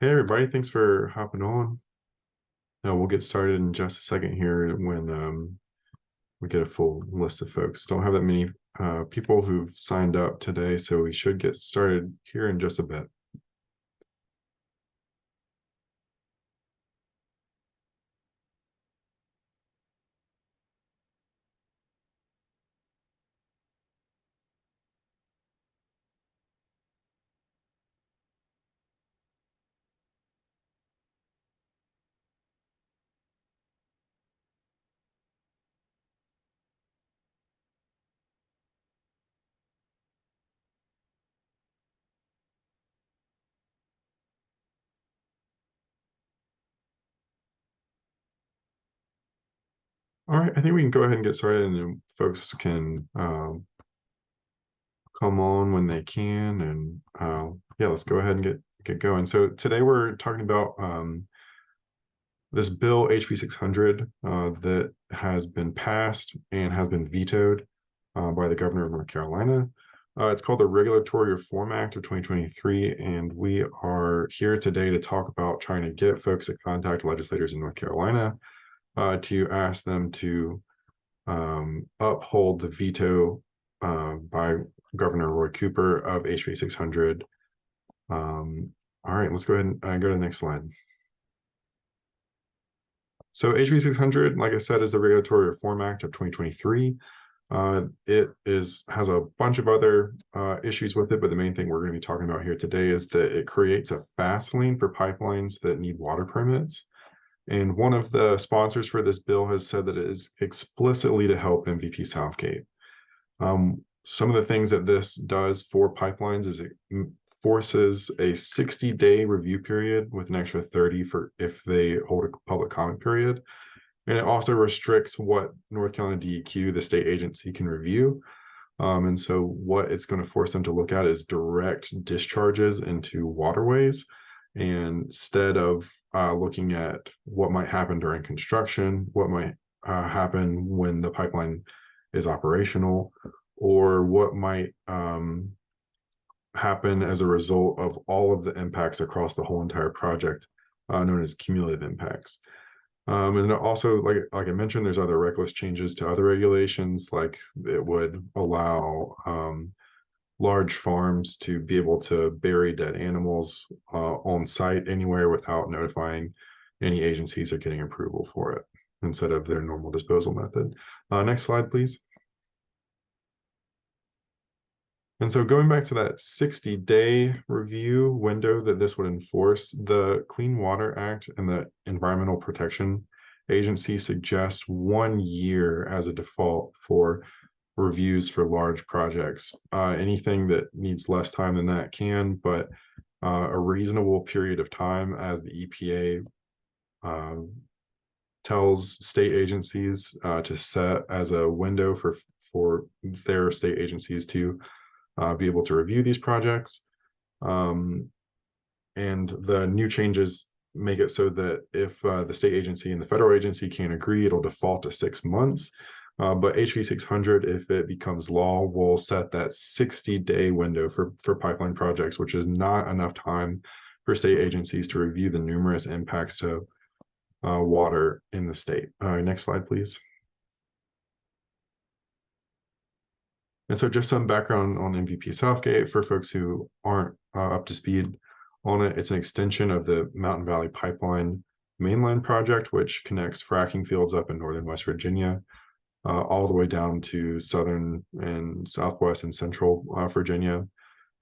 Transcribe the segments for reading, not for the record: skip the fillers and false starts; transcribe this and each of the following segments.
Hey everybody, thanks for hopping on. We'll get started in just a second here when we get a full list of folks. Don't have that many people who've signed up today, so we should get started here in just a bit. All right, I think we can go ahead and get started, and then folks can come on when they can, and yeah, let's go ahead and get going. So today we're talking about this bill HB 600 that has been passed and has been vetoed by the governor of North Carolina. It's called the Regulatory Reform Act of 2023, and we are here today to talk about trying to get folks to contact legislators in North Carolina to ask them to uphold the veto by Governor Roy Cooper of HB 600. All right, let's go ahead and go to the next slide. So HB 600, like I said, is the Regulatory Reform Act of 2023. It has a bunch of other issues with it, but the main thing we're going to be talking about here today is that it creates a fast lane for pipelines that need water permits. And one of the sponsors for this bill has said that it is explicitly to help MVP Southgate. Some of the things that this does for pipelines is it forces a 60-day review period with an extra 30 for if they hold a public comment period. And it also restricts what North Carolina DEQ, the state agency, can review. And so what it's going to force them to look at is direct discharges into waterways, and instead of looking at what might happen during construction, what might happen when the pipeline is operational, or what might happen as a result of all of the impacts across the whole entire project, known as cumulative impacts. And also, like I mentioned, there's other reckless changes to other regulations, like it would allow large farms to be able to bury dead animals on site anywhere without notifying any agencies or getting approval for it instead of their normal disposal method. Next slide, please. And so going back to that 60-day review window that this would enforce, the Clean Water Act and the Environmental Protection Agency suggest 1 year as a default for reviews for large projects. Anything that needs less time than that can, but a reasonable period of time, as the EPA tells state agencies to set as a window for their state agencies to be able to review these projects. And the new changes make it so that if the state agency and the federal agency can't agree, it'll default to 6 months. But HB 600, if it becomes law, will set that 60-day window for pipeline projects, which is not enough time for state agencies to review the numerous impacts to water in the state. Next slide, please. And so just some background on MVP Southgate for folks who aren't up to speed on it. It's an extension of the Mountain Valley Pipeline mainline project, which connects fracking fields up in northern West Virginia, all the way down to southern and southwest and central Virginia.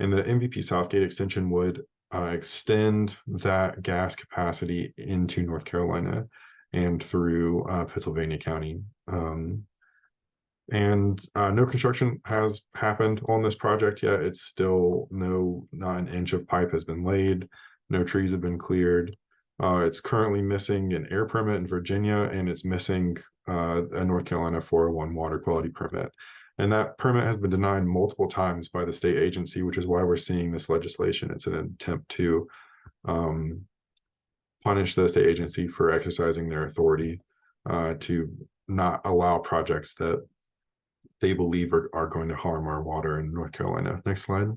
And the MVP Southgate extension would extend that gas capacity into North Carolina and through Pennsylvania County. And no construction has happened on this project yet. It's still not an inch of pipe has been laid. No trees have been cleared. It's currently missing an air permit in Virginia, and it's missing a North Carolina 401 water quality permit. And that permit has been denied multiple times by the state agency, which is why we're seeing this legislation. It's an attempt to punish the state agency for exercising their authority to not allow projects that they believe are going to harm our water in North Carolina. Next slide.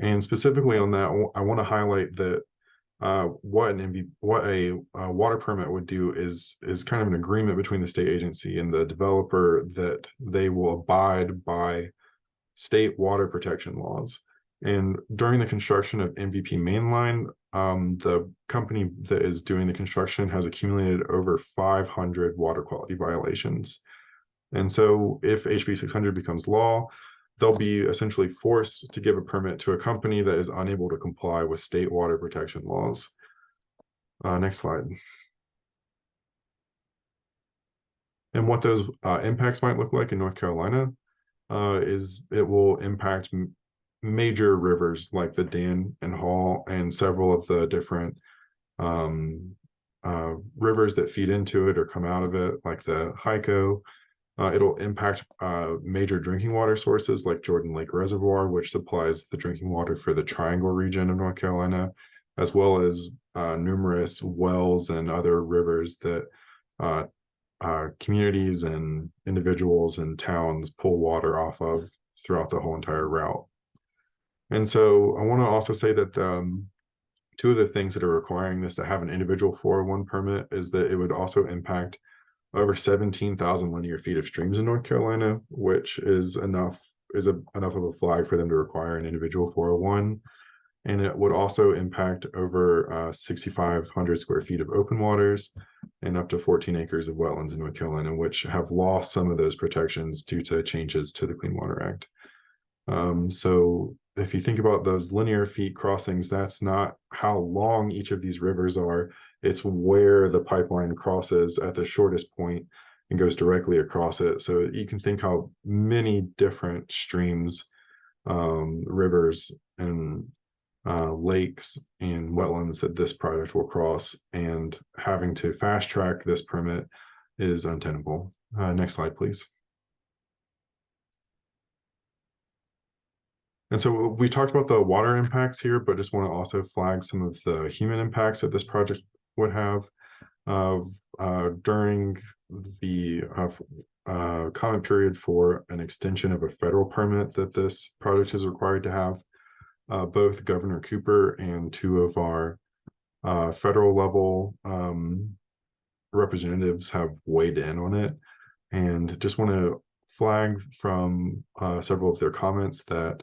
And specifically on that, I want to highlight that what a water permit would do is kind of an agreement between the state agency and the developer that they will abide by state water protection laws. And during the construction of MVP Mainline, the company that is doing the construction has accumulated over 500 water quality violations. And so if HB 600 becomes law, they'll be essentially forced to give a permit to a company that is unable to comply with state water protection laws. Next slide. And what those impacts might look like in North Carolina is it will impact major rivers like the Dan and Hall and several of the different rivers that feed into it or come out of it, like the Hyco. It'll impact major drinking water sources like Jordan Lake Reservoir, which supplies the drinking water for the Triangle region of North Carolina, as well as numerous wells and other rivers that communities and individuals and towns pull water off of throughout the whole entire route. And so I want to also say that two of the things that are requiring this to have an individual 401 permit is that it would also impact over 17,000 linear feet of streams in North Carolina, which is enough of a flag for them to require an individual 401. And it would also impact over 6,500 square feet of open waters and up to 14 acres of wetlands in North Carolina, which have lost some of those protections due to changes to the Clean Water Act. So if you think about those linear feet crossings, that's not how long each of these rivers are. It's where the pipeline crosses at the shortest point and goes directly across it. So you can think how many different streams, rivers, and lakes and wetlands that this project will cross, and having to fast track this permit is untenable. Next slide, please. And so we talked about the water impacts here, but just want to also flag some of the human impacts that this project would have. During the comment period for an extension of a federal permit that this project is required to have, both Governor Cooper and two of our federal level representatives have weighed in on it. And just want to flag from several of their comments that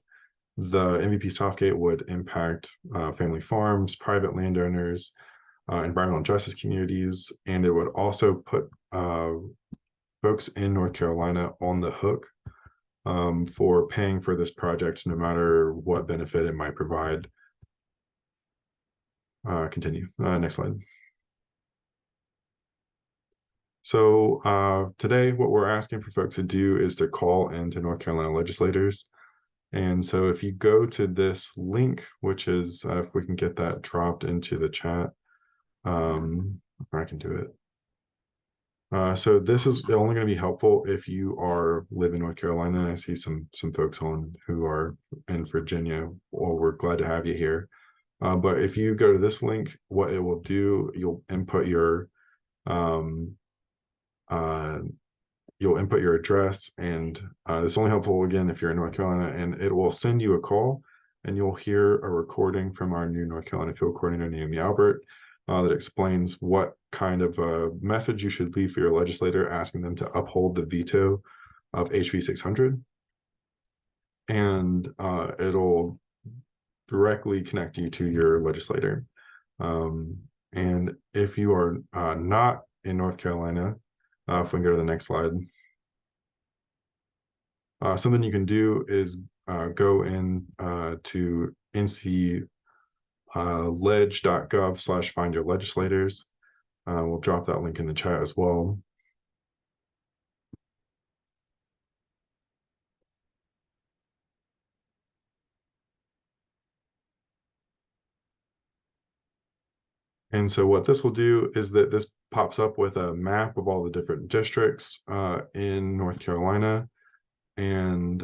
the MVP Southgate would impact family farms, private landowners, environmental justice communities, and it would also put folks in North Carolina on the hook for paying for this project, no matter what benefit it might provide. Continue. Next slide. So today, what we're asking for folks to do is to call into North Carolina legislators. And so if you go to this link, which is, if we can get that dropped into the chat, I can do it. So this is only going to be helpful if you live in North Carolina. I see some folks on who are in Virginia. Well, we're glad to have you here. But if you go to this link, what it will do, you'll input your address, and this is only helpful again if you're in North Carolina, and it will send you a call, and you'll hear a recording from our new North Carolina field coordinator, Naomi Albert, that explains what kind of a message you should leave for your legislator, asking them to uphold the veto of HB 600. And it'll directly connect you to your legislator. And if you are not in North Carolina, if we can go to the next slide, something you can do is go in to ncleg.gov/find your legislators. We'll drop that link in the chat as well. And so what this will do is that this pops up with a map of all the different districts in North Carolina. And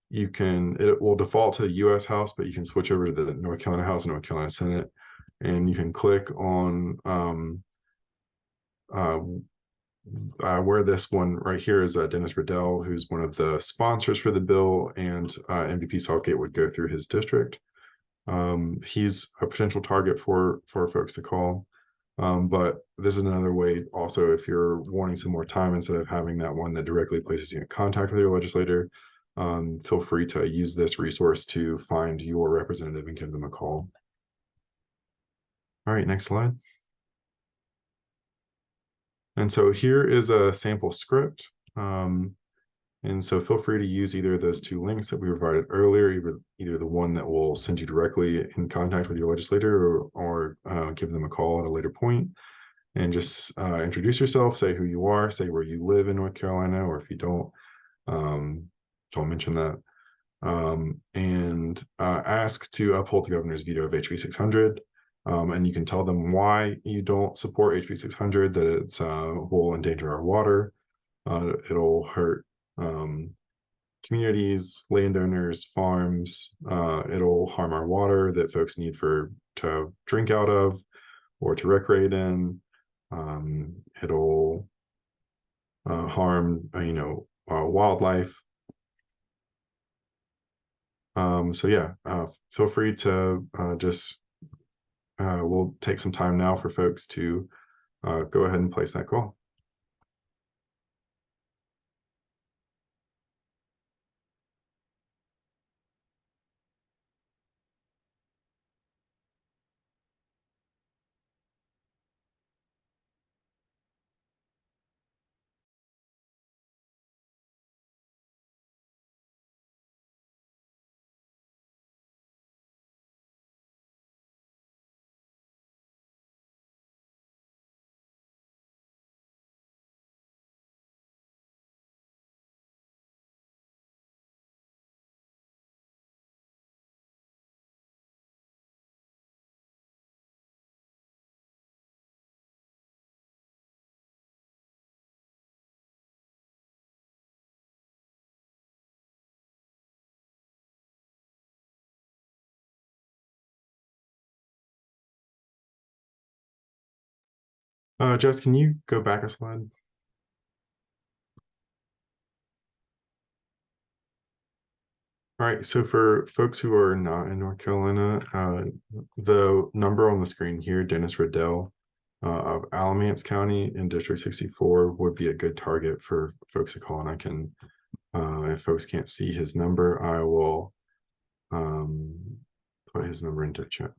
it will default to the US House, but you can switch over to the North Carolina House and North Carolina Senate. And you can click on where this one right here is Dennis Riddell, who's one of the sponsors for the bill, and MVP Southgate would go through his district. He's a potential target for folks to call. But this is another way also, if you're wanting some more time instead of having that one that directly places you in contact with your legislator, feel free to use this resource to find your representative and give them a call. All right, next slide. And so here is a sample script. And so feel free to use either of those two links that we provided earlier, either the one that will send you directly in contact with your legislator, or give them a call at a later point, and just introduce yourself, say who you are, say where you live in North Carolina, or if you don't mention that, and ask to uphold the governor's veto of HB 600. And you can tell them why you don't support HB 600, that it will endanger our water, it'll hurt communities, landowners, farms, it'll harm our water that folks need to drink out of or to recreate in. It'll harm, wildlife. So yeah, feel free to we'll take some time now for folks to go ahead and place that call. Jess, can you go back a slide? All right, so for folks who are not in North Carolina, the number on the screen here, Dennis Riddell of Alamance County in District 64, would be a good target for folks to call. And I can, if folks can't see his number, I will put his number into chat.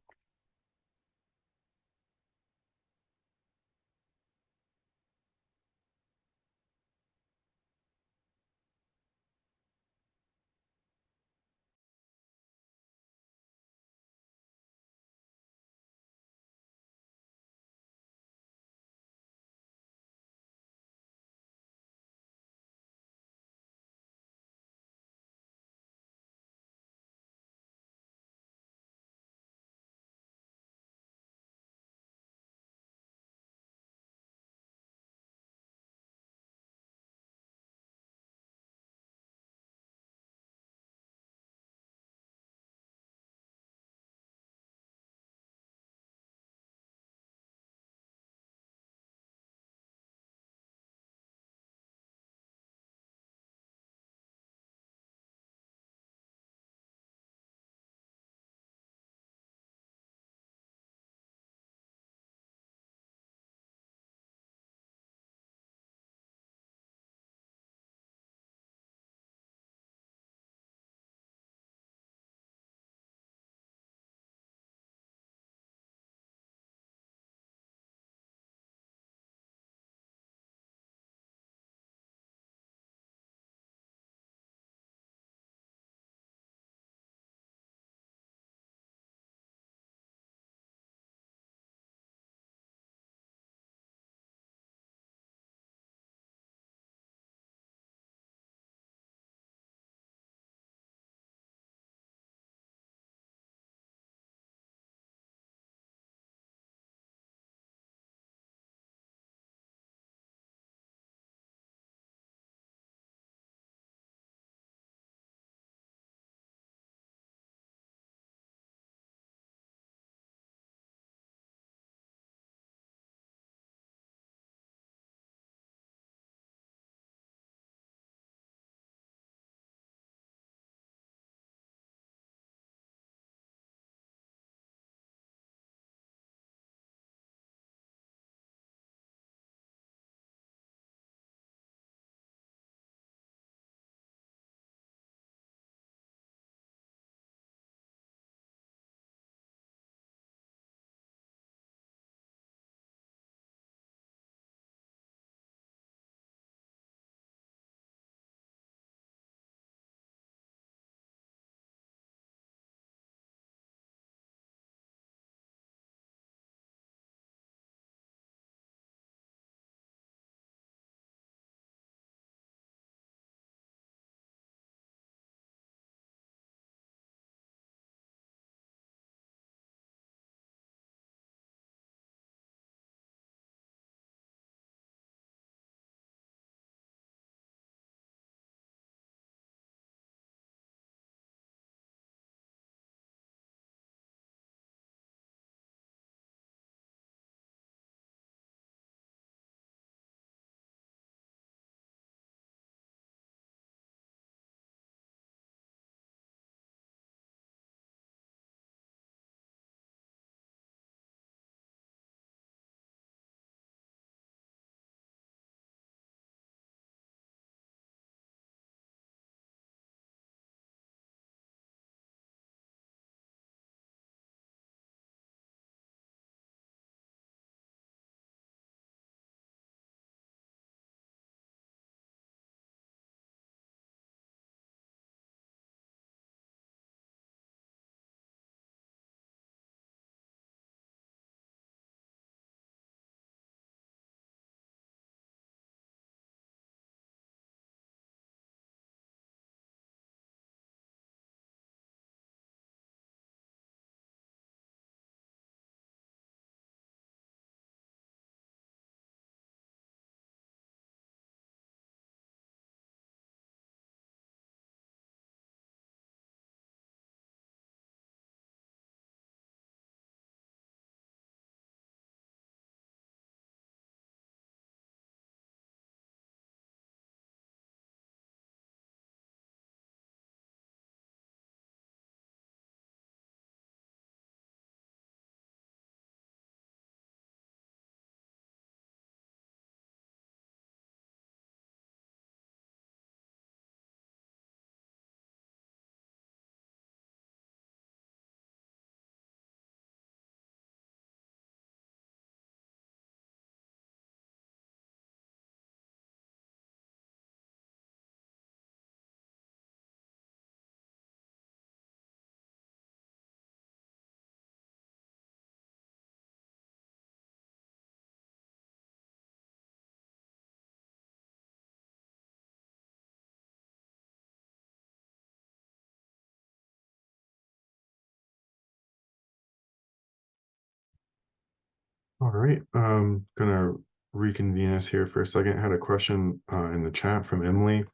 All right, gonna reconvene us here for a second. Had a question in the chat from Emily.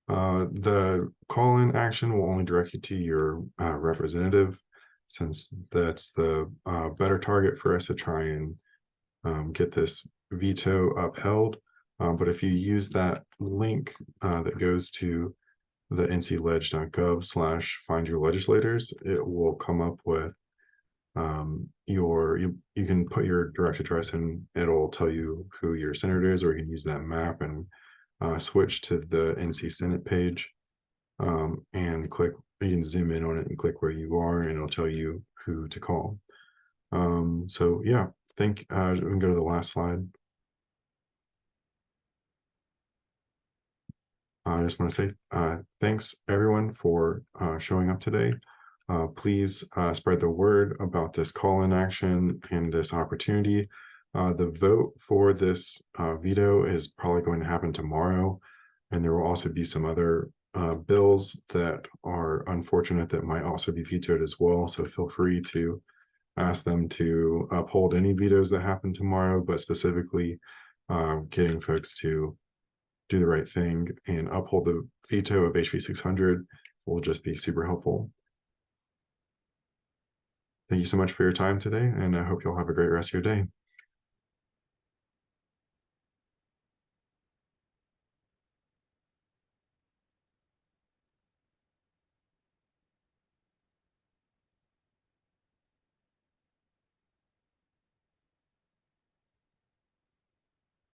The call-in action will only direct you to your representative, since that's the better target for us to try and get this veto upheld. But if you use that link that goes to the ncleg.gov/find your legislators, it will come up with you can put your direct address and it'll tell you who your senator is, or you can use that map and switch to the NC Senate page and click. You can zoom in on it and click where you are, and it'll tell you who to call. So yeah, we can go to the last slide. I just want to say thanks everyone for showing up today. Please spread the word about this call-in action and this opportunity. The vote for this veto is probably going to happen tomorrow, and there will also be some other bills that are unfortunate that might also be vetoed as well. So feel free to ask them to uphold any vetoes that happen tomorrow, but specifically getting folks to do the right thing and uphold the veto of HB 600 will just be super helpful. Thank you so much for your time today, and I hope you'll have a great rest of your day.